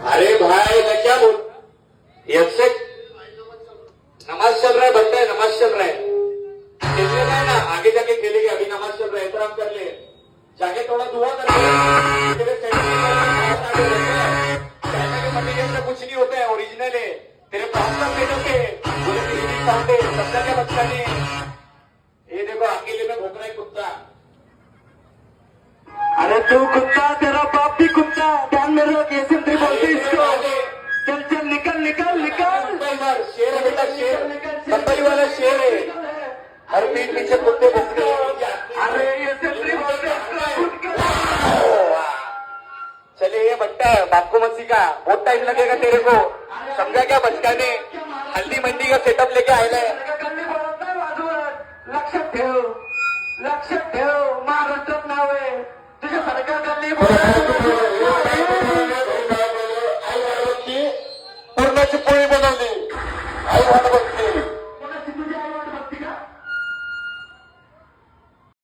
अरे भाई मैं क्या बोल से नमाज चल रहा है, बनता है नमाज चल रहा है, खेलने का है ना, आगे जाके खेलेंगे, अभी नमाज चल रहा है, एहतराम कर ले, जाके थोड़ा दुआ कर ले। तेरे मटेरियल से कुछ नहीं होता है, ओरिजिनल है, तेरे प्रॉब्लम ले लोगे बोले तेरी साउंड है, समझा क्या बच्चा ने। ये देखो अकेले में भोग रहा है कुत्ता। अरे तू कुत्ता, तेरा बाप भी कुत्ता, ध्यान में रख, ये सिंपली बोलते इसको। चल चल निकल निकल निकल। शेर है बेटा, शेर बम्बई वाला शेर है, हर पीठ पीछे कुत्ते भोगते हैं। अरे ये सिंपली बोलते इसको। चले ये बट्टा है, बाप को मत सिखा, बहुत टाइम लगेगा तेरे को, समझा क्या बच्चा ने। हल्दी मंडी का सेटअप लेके आयला है। लक्षात ठेव, लक्षात ठेव, महाराष्ट्रात नाव आहे तुझ्या सारख्या गल्ली पूर्णाची पोळी बनवली आई